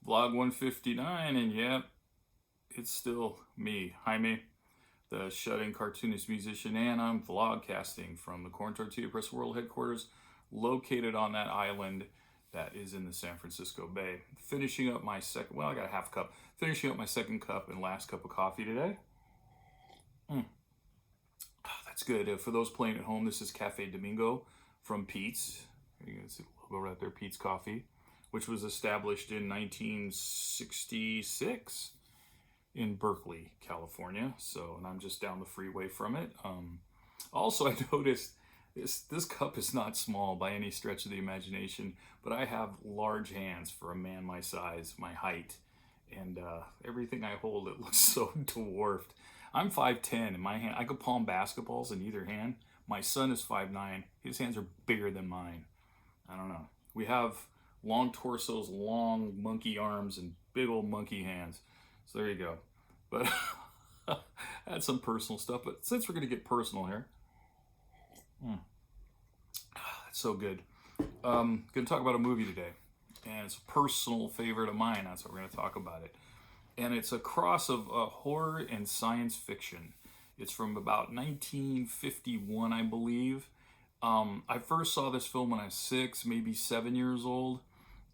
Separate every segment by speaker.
Speaker 1: Vlog 159, and yep, it's still me, Jaime, the shut-in cartoonist musician, and I'm vlogcasting from the Corn Tortilla Press World headquarters, located on that island that is in the San Francisco Bay. Finishing up my second, well, I got a half cup. Finishing up my second cup and last cup of coffee today. That's good. For those playing at home, this is Cafe Domingo from Pete's. You can see the logo right there, Pete's Coffee, which was established in 1966 in Berkeley, California. So, and I'm just down the freeway from it. Also, I noticed this cup is not small by any stretch of the imagination, but I have large hands for a man my size, my height, and everything I hold, it looks so dwarfed. I'm 5'10", and my hand, I could palm basketballs in either hand. My son is 5'9". His hands are bigger than mine. I don't know. We have long torsos, long monkey arms, and big old monkey hands. So there you go. But that's some personal stuff. But since we're going to get personal here, that's so good. Going to talk about a movie today. And it's a personal favorite of mine. That's what we're going to talk about it. And it's a cross of horror and science fiction. It's from about 1951, I believe. I first saw this film when I was 6, maybe 7 years old,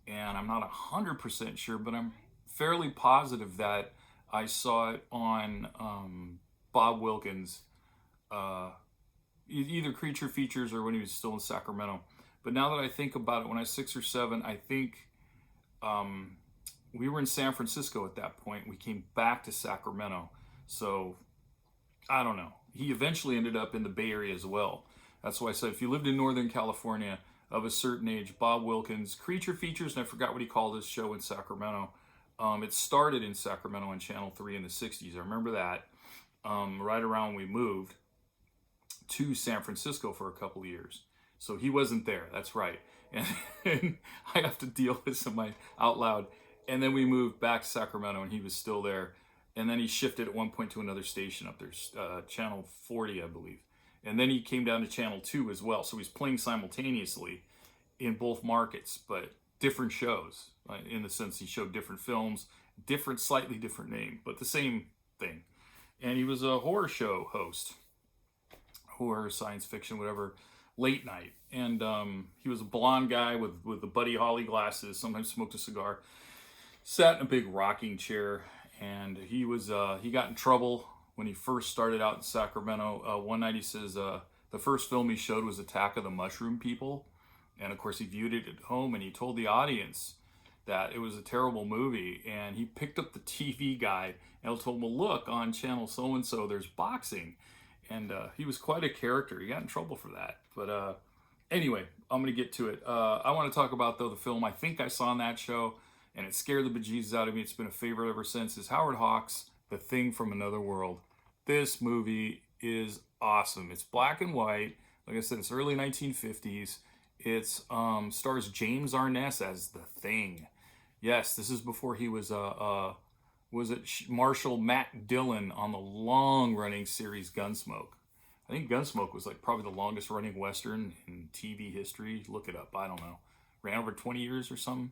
Speaker 1: and I'm not 100% sure, but I'm fairly positive that I saw it on Bob Wilkins, either Creature Features or when he was still in Sacramento. But now that I think about it, when I was 6 or 7, I think we were in San Francisco at that point. We came back to Sacramento. So, I don't know. He eventually ended up in the Bay Area as well. That's why I said if you lived in Northern California of a certain age, Bob Wilkins, Creature Features, and I forgot what he called his show in Sacramento. It started in Sacramento on Channel 3 in the 60s. I remember that. Right around when we moved to San Francisco for a couple of years. So he wasn't there. That's right. And I have to deal with some out loud. And then we moved back to Sacramento, and he was still there. And then he shifted at one point to another station up there, Channel 40, I believe. And then he came down to Channel 2 as well. So he's playing simultaneously in both markets, but different shows, in the sense he showed different films, slightly different name, but the same thing. And he was a horror show host, horror, science fiction, whatever, late night. And he was a blonde guy with the Buddy Holly glasses, sometimes smoked a cigar, sat in a big rocking chair, and he got in trouble when he first started out in Sacramento. One night he says the first film he showed was Attack of the Mushroom People, and of course he viewed it at home, and he told the audience that it was a terrible movie, and he picked up the TV guide and told him, well, look, on channel so-and-so there's boxing, and he was quite a character. He got in trouble for that, but anyway, I'm going to get to it. I want to talk about, though, the film I think I saw on that show, and it scared the bejesus out of me. It's been a favorite ever since. Is Howard Hawks' The Thing from Another World. This movie is awesome. It's black and white. Like I said, it's early 1950s. It stars James Arness as The Thing. Yes, this is before he was Marshal Matt Dillon on the long-running series Gunsmoke. I think Gunsmoke was like probably the longest running Western in TV history. Look it up. I don't know. Ran over 20 years or something.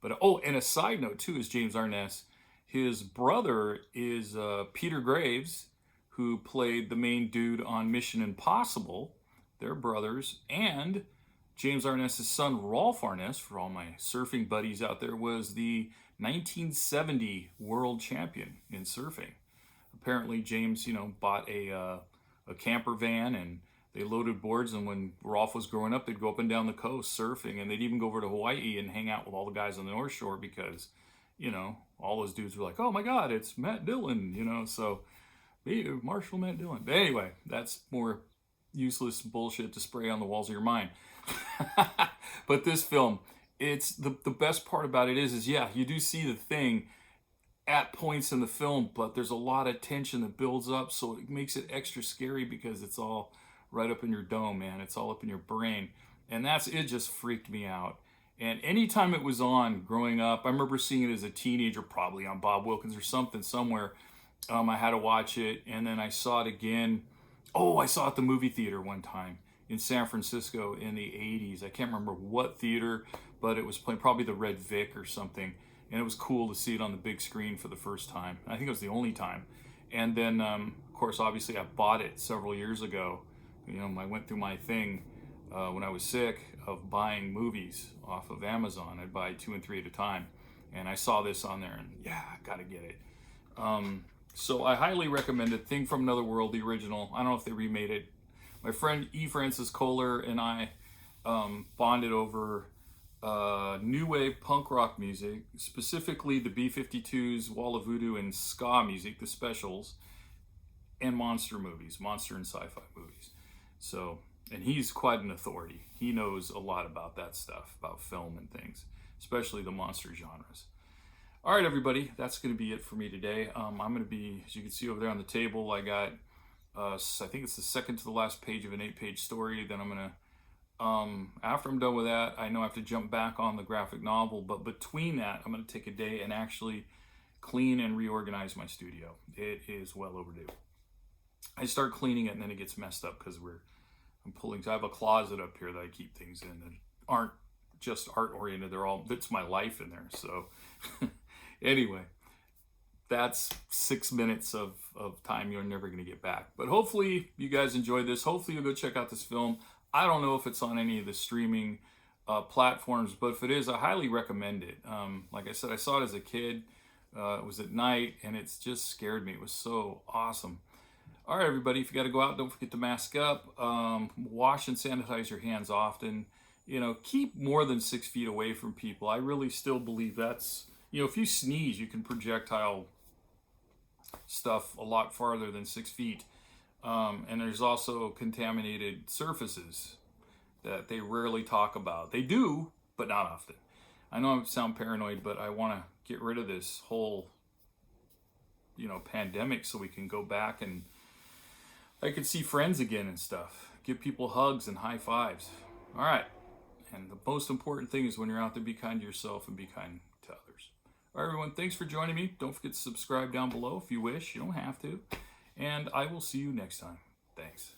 Speaker 1: But and a side note too is James Arness. His brother is Peter Graves, who played the main dude on Mission Impossible. They're brothers. And James Arness's son, Rolf Arness, for all my surfing buddies out there, was the 1970 world champion in surfing. Apparently, James, bought a camper van, and they loaded boards, and when Rolf was growing up, they'd go up and down the coast surfing, and they'd even go over to Hawaii and hang out with all the guys on the North Shore because, all those dudes were like, oh my God, it's Matt Dillon, so Marshall Matt Dillon. But anyway, that's more useless bullshit to spray on the walls of your mind. But this film, it's the best part about it is yeah, you do see the thing at points in the film, but there's a lot of tension that builds up, so it makes it extra scary because it's all right up in your dome, man. It's all up in your brain. And it just freaked me out. And anytime it was on growing up, I remember seeing it as a teenager, probably on Bob Wilkins or something somewhere. I had to watch it, and then I saw it again. Oh, I saw it at the movie theater one time in San Francisco in the 80s. I can't remember what theater, but it was playing probably the Red Vic or something. and it was cool to see it on the big screen for the first time. I think it was the only time. And then, of course, obviously, I bought it several years ago. I went through my thing when I was sick of buying movies off of Amazon. I'd buy 2 and 3 at a time, and I saw this on there, and yeah, I gotta get it. So I highly recommend it. Thing from Another World, the original. I don't know if they remade it. My friend E. Francis Kohler and I bonded over new wave punk rock music, specifically the B-52s, Wall of Voodoo, and ska music, the specials, and monster movies, monster and sci-fi movies. So, and he's quite an authority. He knows a lot about that stuff, about film and things, especially the monster genres. All right, everybody, that's going to be it for me today. I'm going to be, as you can see over there on the table, I got, I think it's the second to the last page of an 8-page story. Then I'm going to, after I'm done with that, I know I have to jump back on the graphic novel, but between that, I'm going to take a day and actually clean and reorganize my studio. It is well overdue. I start cleaning it and then it gets messed up because I have a closet up here that I keep things in that aren't just art oriented. It's my life in there. So anyway, that's 6 minutes of time you're never going to get back. But hopefully you guys enjoyed this. Hopefully you'll go check out this film. I don't know if it's on any of the streaming platforms, but if it is, I highly recommend it. Like I said, I saw it as a kid. It was at night, and it's just scared me. It was so awesome. All right, everybody, if you got to go out, don't forget to mask up. Wash and sanitize your hands often. Keep more than 6 feet away from people. I really still believe that's, if you sneeze, you can projectile stuff a lot farther than 6 feet. And there's also contaminated surfaces that they rarely talk about. They do, but not often. I know I sound paranoid, but I want to get rid of this whole, pandemic so we can go back and I can see friends again and stuff. Give people hugs and high fives. All right. And the most important thing is when you're out there, be kind to yourself and be kind to others. All right, everyone. Thanks for joining me. Don't forget to subscribe down below if you wish. You don't have to. And I will see you next time. Thanks.